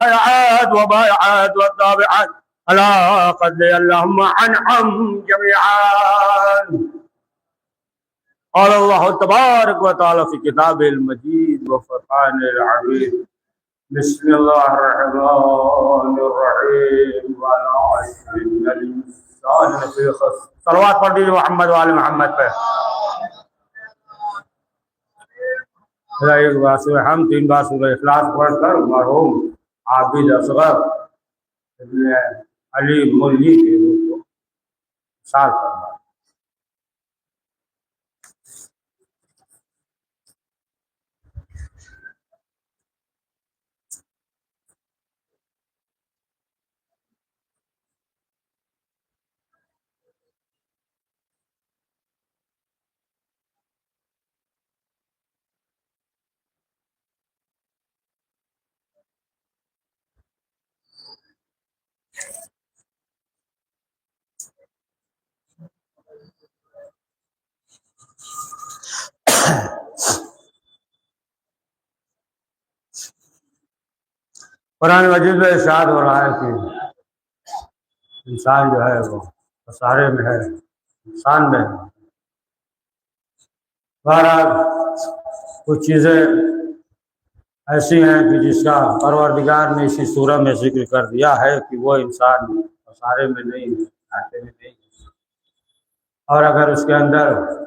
البيعات وبايعات والتابعات على قدر اللهم عنهم جميعا. قال الله تبارك وتعالى في كتابه المجيد وفرقانه العميد: بسم الله الرحمن الرحيم. ولا إن الإنسان لفي خسر. صلوات پڑھ دیجیے محمد وآل محمد پہ. ایک بار سورہ ہم 3 بار سورہ اخلاص پڑھ کر مرحوم عابد اصغر ابن علی ملی کے روح کو سال فرما. قرآن مجید میں ارشاد ہو رہا ہے کہ انسان جو ہے وہ خسارے میں ہے، انسان میں ہے. بہرحال کچھ چیزیں ایسی ہیں کہ جس کا پروردگار نے اسی سورہ میں ذکر کر دیا ہے کہ وہ انسان خسارے میں نہیں ہے، گھاٹے میں نہیں ہے. اور اگر اس کے اندر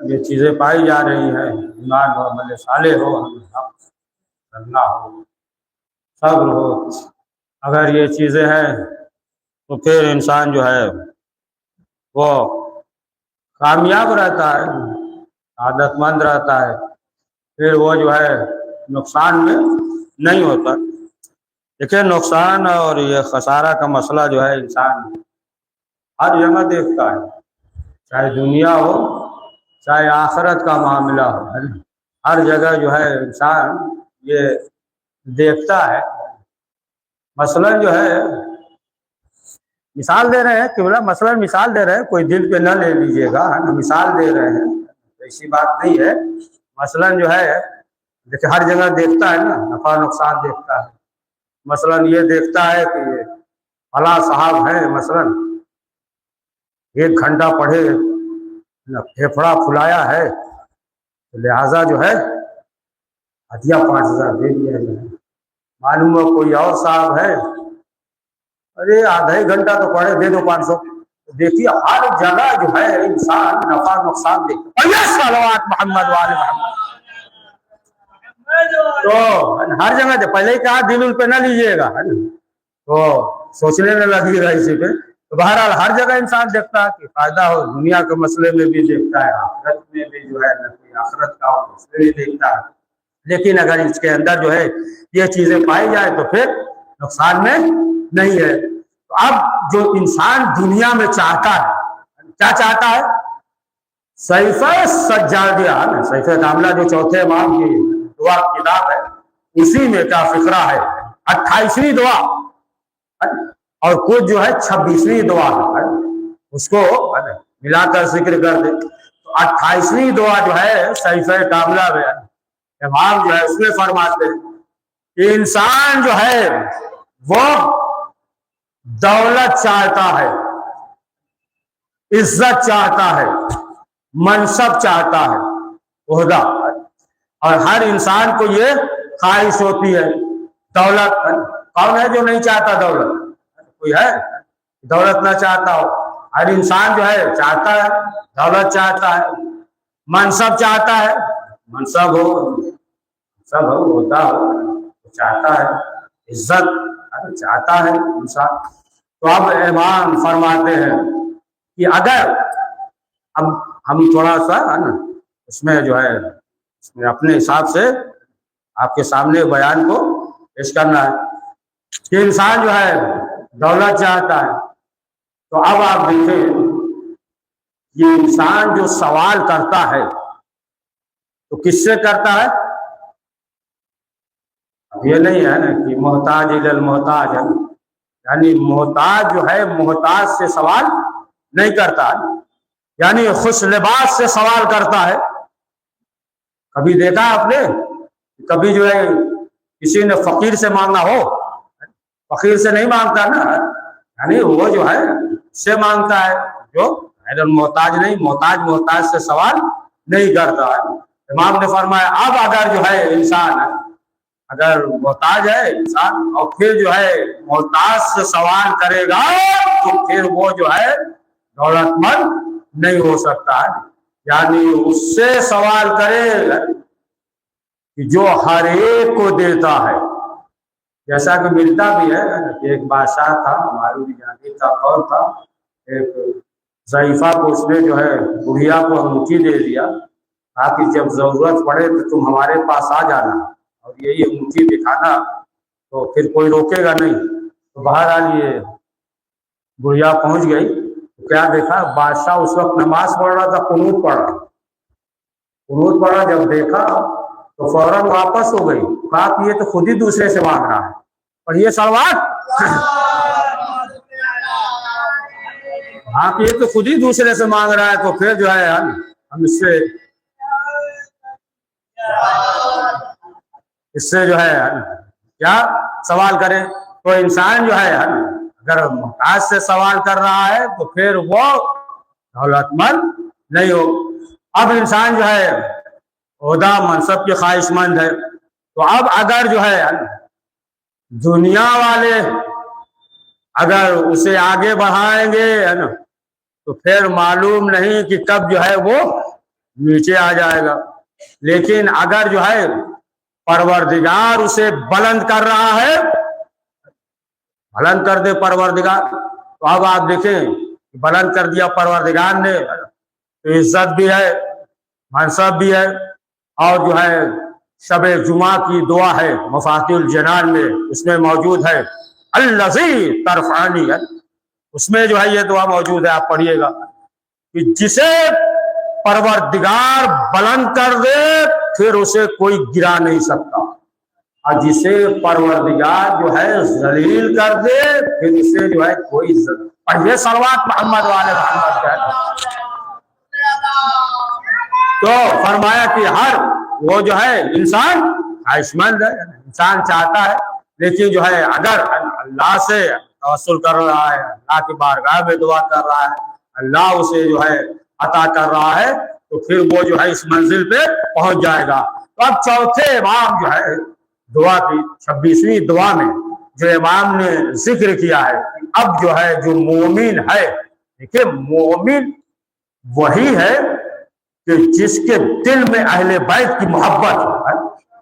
یہ چیزیں پائی جا رہی ہیں، ایمان ہو، عمل صالح ہو، حق کرنا ہو، صبر ہو، اگر یہ چیزیں ہیں تو پھر انسان جو ہے وہ کامیاب رہتا ہے، سعادت مند رہتا ہے، پھر وہ جو ہے نقصان میں نہیں ہوتا. دیکھیں نقصان اور یہ خسارہ کا مسئلہ جو ہے انسان ہر جگہ دیکھتا ہے، چاہے دنیا ہو چاہے آخرت کا معاملہ ہو، ہر جگہ جو ہے انسان یہ دیکھتا ہے. مثلاً جو ہے مثال دے رہے ہیں کہ مثلاً مثال دے رہے ہیں، کوئی دل پہ نہ لے لیجیے گا، مثال دے رہے ہیں، ایسی بات نہیں ہے. مثلاً جو ہے دیکھیں ہر جگہ دیکھتا ہے نا، نفع نقصان دیکھتا ہے. مثلاً یہ دیکھتا ہے کہ یہ فلاں صاحب ہیں، مثلاً 1 گھنٹہ پڑھے، پھیپھڑا پھلایا ہے، لہٰذا جو ہے ہدیہ 5000 دے دیا ہے. معلوم ہو کوئی اور صاحب ہے، ارے آدھا ہی گھنٹہ تو پڑھے، دے دو 500. دیکھیے ہر جگہ جو ہے انسان نفع نقصان دیکھتا ہے. صلوات محمد وآل محمد. تو ہر جگہ دے پہلے ہی کہا دل پہ نہ لیجیے گا، تو سوچنے میں لگے گا اسی پہ. تو بہرحال ہر جگہ انسان دیکھتا ہے کہ فائدہ ہو، دنیا کے مسئلے میں بھی دیکھتا ہے، آخرت میں بھی جو ہے آخرت کا ہو اس میں بھی دیکھتا ہے. لیکن اگر اس کے اندر جو ہے یہ چیزیں پائی جائے تو پھر نقصان میں نہیں ہے. تو اب جو انسان دنیا میں چاہتا ہے، کیا چاہتا ہے؟ صحیفہ سجادیہ، صحیفہ کاملہ جو چوتھے امام کی دعا کتاب ہے، اسی میں کیا فقرہ ہے 28ویں دعا، اور کچھ جو ہے 26ویں دعا ہے، اس کو ملا کر ذکر کر دے. تو 28ویں دعا جو ہے صحیفہ کاملہ میں امام جو ہے اس میں فرماتے ہیں کہ انسان جو ہے وہ دولت چاہتا ہے، عزت چاہتا ہے، منصب چاہتا ہے، عہدہ. اور ہر انسان کو یہ خواہش ہوتی ہے. دولت کون ہے جو نہیں چاہتا؟ دولت کوئی ہے دولت نہ چاہتا ہو؟ ہر انسان جو ہے چاہتا ہے، دولت چاہتا ہے، منصب چاہتا ہے، منصب ہو، سب ہو، ہوتا ہو، چاہتا ہے، عزت چاہتا ہے انسان. تو اب امام فرماتے ہیں کہ اگر اب ہم تھوڑا سا ہے نا اس میں جو ہے اس میں اپنے حساب سے آپ کے سامنے بیان کو پیش کرنا ہے کہ انسان جو ہے دولت چاہتا ہے. تو اب آپ دیکھیں یہ انسان جو سوال کرتا ہے تو کس سے کرتا ہے؟ یہ نہیں ہے نا کہ محتاج المحتاج ہے، یعنی محتاج جو ہے محتاج سے سوال نہیں کرتا، یعنی خوش لباس سے سوال کرتا ہے. کبھی دیکھا آپ نے کبھی جو ہے کسی نے فقیر سے مانگا ہو؟ فقیر سے نہیں مانگتا نا، یعنی وہ جو ہے سے مانگتا ہے، جو محتاج نہیں، محتاج سے سوال نہیں کرتا ہے۔ امام نے فرمایا اب اگر جو ہے انسان اگر محتاج ہے انسان اور پھر جو ہے محتاج سے سوال کرے گا تو پھر وہ جو ہے دولت مند نہیں ہو سکتا ہے، یعنی اس سے سوال کرے کہ جو ہر ایک کو دیتا ہے، جیسا کہ ملتا بھی ہے۔ ایک بادشاہ تھا، ہماری بھی جانتی تھا، اور تھا ایک ضعیفہ کو اس نے جو ہے بڑھیا کو انگوٹھی دے دیا، کہا کہ جب ضرورت پڑے تو تم ہمارے پاس آ جانا اور یہی انگوٹھی دکھانا تو پھر کوئی روکے گا نہیں۔ تو بہرحال یہ بڑھیا پہنچ گئی، تو کیا دیکھا بادشاہ اس وقت نماز پڑھ رہا تھا، قنوت پڑھ رہا، جب دیکھا تو فوراً واپس ہو گئی، کہا کہ یہ تو خود ہی دوسرے سے مانگ رہا ہے، اور یہ سلوات ہاں کہ یہ تو خود ہی دوسرے سے مانگ رہا ہے، تو پھر جو ہے ہم اس سے جو ہے کیا سوال کریں۔ تو انسان جو ہے اگر محتاج سے سوال کر رہا ہے تو پھر وہ دولت مند نہیں ہو۔ اب انسان جو ہے عہدہ منصب کی خواہش مند ہے، تو اب اگر جو ہے دنیا والے اگر اسے آگے بڑھائیں گے تو پھر معلوم نہیں کہ کب جو ہے وہ نیچے آ جائے گا، لیکن اگر جو ہے پروردگار اسے بلند کر رہا ہے، بلند کر دے پروردگار، تو اب آپ دیکھیں بلند کر دیا پروردگار نے، تو عزت بھی ہے، منصب بھی ہے، اور جو ہے شب جمعہ کی دعا ہے مفاتیح الجنان میں، اس میں موجود ہے الذی ترفعنی، اس میں جو ہے یہ دعا موجود ہے، آپ پڑھیے گا کہ جسے پروردگار بلند کر دے پھر اسے کوئی گرا نہیں سکتا، اور جسے پروردگار جو ہے ذلیل کر دے پھر اسے جو ہے کوئی عزت۔ اور یہ صلوات محمد والے محمد کا ہے۔ تو فرمایا کہ ہر وہ جو ہے انسان خواہش مند ہے، انسان چاہتا ہے، لیکن جو ہے اگر اللہ سے توسل کر رہا ہے، اللہ کی بارگاہ میں دعا کر رہا ہے، اللہ اسے جو ہے عطا کر رہا ہے، تو پھر وہ جو ہے اس منزل پہ پہنچ جائے گا۔ تو اب چوتھے امام جو ہے دعا کی 26ویں دعا میں جو امام نے ذکر کیا ہے، اب جو ہے جو مومن ہے، دیکھیں مومن وہی ہے کہ جس کے دل میں اہل بیت کی محبت ہے،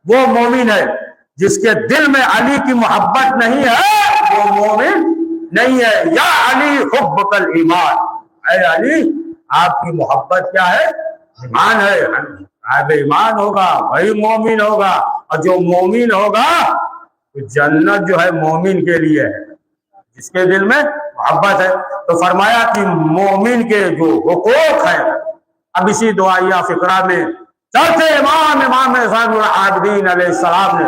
وہ مومن ہے۔ جس کے دل میں علی کی محبت نہیں ہے وہ مومن نہیں ہے۔ یا علی حبک الایمان، اے علی آپ کی محبت کیا ہے؟ ایمان ہے۔ صاحب ایمان ہوگا وہی مومن ہوگا، اور جو مومن ہوگا تو جنت جو ہے مومن کے لیے ہے، جس کے دل میں محبت ہے۔ تو فرمایا کہ مومن کے جو حقوق ہیں، اب اسی دعائیہ فقرہ میں چوتھے امام زین العابدین علیہ السلام نے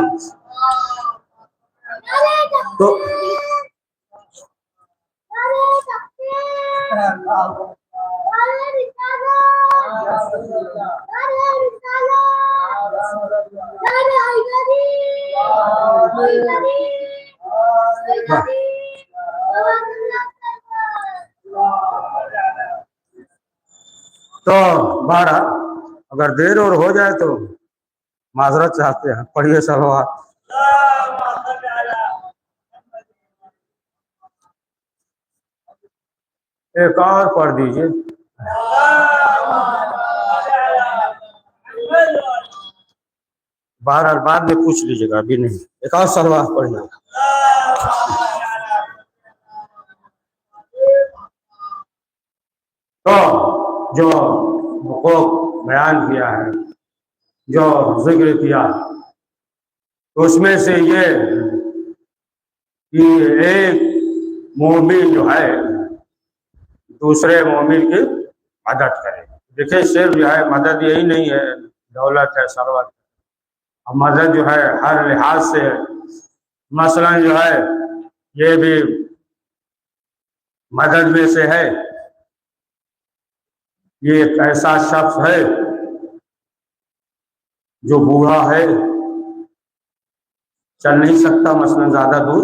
تو بارہ اگر دیر اور ہو جائے تو معذرت چاہتے ہیں، پڑھیے صلوات۔ ایک اور پڑھ دیجیے، بہرحال بعد میں پوچھ لیجیے گا، ابھی نہیں، ایک اور صلوات پڑھیے۔ تو جو حقوق بیان کیا ہے، جو ذکر کیا، تو اس میں سے یہ کہ ایک مومن جو ہے دوسرے مومن کی مدد کرے۔ دیکھیں صرف جو ہے مدد یہی نہیں ہے دولت ہے ثروت، اور مدد جو ہے ہر لحاظ سے ہے۔ مثلا جو ہے یہ بھی مدد میں سے ہے، یہ ایک ایسا شخص ہے جو بوڑھا ہے، چل نہیں سکتا مثلا زیادہ دور،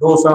200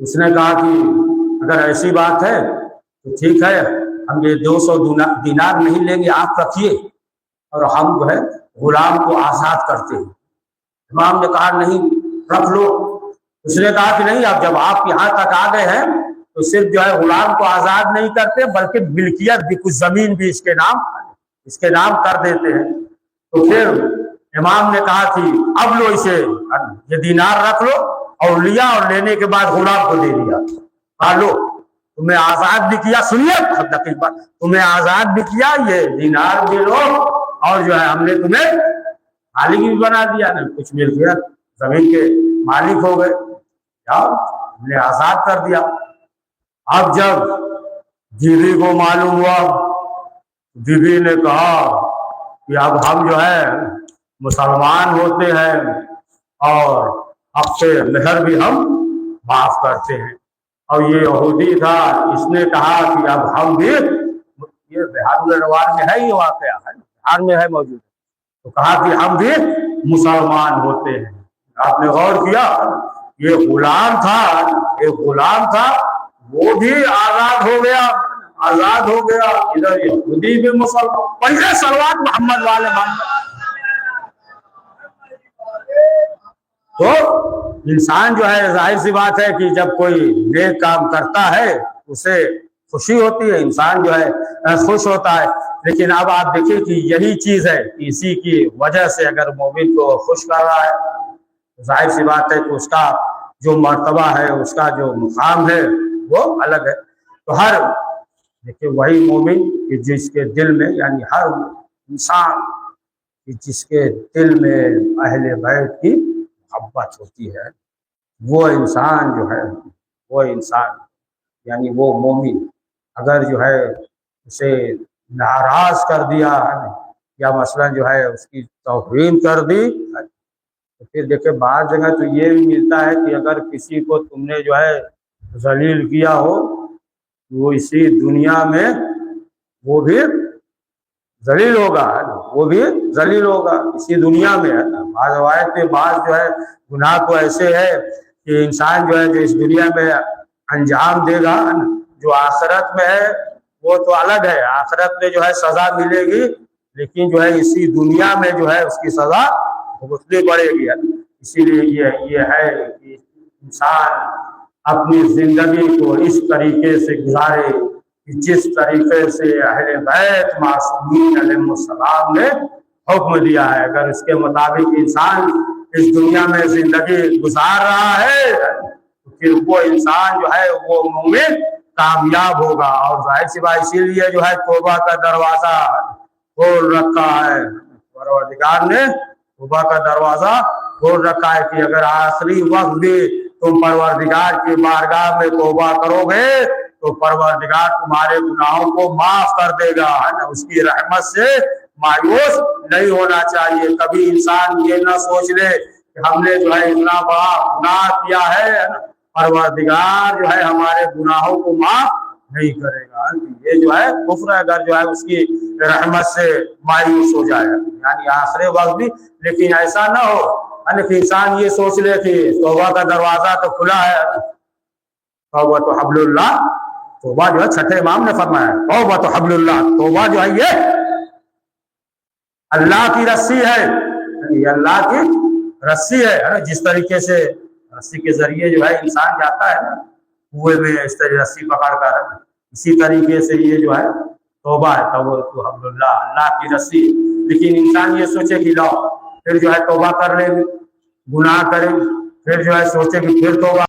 اس نے کہا کہ اگر ایسی بات ہے تو ٹھیک ہے، ہم یہ 200 دینار نہیں لیں گے، آپ رکھیے اور ہم جو ہے غلام کو آزاد کرتے ہیں۔ امام نے کہا نہیں، رکھ لو۔ اس نے کہا کہ نہیں، اب جب آپ یہاں تک آ گئے ہیں تو صرف جو ہے غلام کو آزاد نہیں کرتے بلکہ ملکیت بھی، کچھ زمین بھی اس کے نام کر دیتے ہیں۔ تو پھر امام نے کہا کہ اب لو اسے، یہ دینار رکھ لو، اور لیا، اور لینے کے بعد غلام کو دے دیا۔ کہا لو، تمہیں آزاد بھی کیا، سنیے دقیق بات، تمہیں آزاد بھی کیا، یہ دینار بھی لو، اور جو ہے ہم نے تمہیں مالک بھی بنا دیا، نا کچھ ملکیت زمین کے مالک ہو گئے، ہم نے آزاد کر دیا۔ اب جب بیوی کو معلوم ہوا، بیوی نے کہا کہ اب ہم جو ہے مسلمان ہوتے ہیں اور اب سے مہر بھی ہم معاف کرتے ہیں۔ اور یہ یہودی تھا، اس نے کہا کہ اب ہم بھی، یہ بہار الانوار میں ہے، یہ واقعہ ہے، بہار میں ہے موجود، تو کہا کہ ہم بھی مسلمان ہوتے ہیں۔ آپ نے غور کیا، یہ غلام تھا، وہ بھی آزاد ہو گیا، ادھر یہودی بھی مسلمان، پڑھیے صلوات محمد والے محمد۔ تو انسان جو ہے، ظاہر سی بات ہے کہ جب کوئی نیک کام کرتا ہے اسے خوشی ہوتی ہے، انسان جو ہے خوش ہوتا ہے۔ لیکن اب آپ دیکھیں کہ یہی چیز ہے، اسی کی وجہ سے اگر مومن کو خوش کر رہا ہے، ظاہر سی بات ہے کہ اس کا جو مرتبہ ہے، اس کا جو مقام ہے وہ الگ ہے۔ تو ہر دیکھیں وہی مومن کہ جس کے دل میں، یعنی ہر انسان جس کے دل میں اہل بیت کی محبت ہوتی ہے، وہ انسان جو ہے، وہ انسان یعنی وہ مومن اگر جو ہے اسے ناراض کر دیا یا مثلا جو ہے اس کی توہین کر دی، تو پھر دیکھیں بعض جگہ تو یہ بھی ملتا ہے کہ اگر کسی کو تم نے جو ہے ذلیل کیا ہو، وہ اسی دنیا میں وہ بھی ذلیل ہوگا، اسی دنیا میں ہے نا۔ بعض روایت میں بعض جو ہے گناہ تو ایسے ہے کہ انسان جو ہے جو اس دنیا میں انجام دے گا، جو آخرت میں ہے وہ تو الگ ہے، آخرت میں جو ہے سزا ملے گی، لیکن جو ہے اسی دنیا میں جو ہے اس کی سزا بھگتنی پڑے گی۔ اسی لیے یہ ہے کہ انسان اپنی زندگی کو اس طریقے سے گزارے کہ جس طریقے سے اہل بیت معصومین علیہ السلام نے حکم دیا ہے۔ اگر اس کے مطابق انسان اس دنیا میں زندگی گزار رہا ہے تو پھر وہ انسان جو ہے وہ مومن کامیاب ہوگا۔ اور ظاہر سی بات اسی لیے جو ہے توبہ کا دروازہ کھول رکھا ہے، پروردگار نے توبہ کا دروازہ کھول رکھا ہے کہ اگر آخری وقت بھی تم پروردگار کی بارگاہ میں توبہ کرو گے تو پروردگار تمہارے گناہوں کو معاف کر دے گا، اس کی رحمت سے مایوس نہیں ہونا چاہیے۔ کبھی انسان یہ نہ سوچ لے کہ ہم نے جو ہے اتنا بڑا گناہ کیا ہے، پروردگار جو ہے ہمارے گناہوں کو معاف نہیں کرے گا، یہ جو ہے کفر ہے اگر جو ہے اس کی رحمت سے مایوس ہو جائے، یعنی آخری وقت بھی۔ لیکن ایسا نہ ہو کہ انسان یہ سوچ لے کہ توبہ کا دروازہ تو کھلا ہے، توبہ تو حبل اللہ، توبہ جو ہے چھٹے امام نے فرمایا توبہ تو حبل اللہ، توبہ جو ہے یہ اللہ کی رسی ہے، یہ اللہ کی رسی ہے۔ جس طریقے سے رسی کے ذریعے جو ہے انسان جاتا ہے کنویں میں اس طرح رسی پکڑ کر، اسی طریقے سے یہ جو ہے توبہ ہے، توبہ تو حبل اللہ، اللہ کی رسی۔ لیکن انسان یہ سوچے کہ لاؤ پھر جو ہے توبہ کر لیں گے، گناہ کریں، پھر جو ہے سوچے کہ پھر توبہ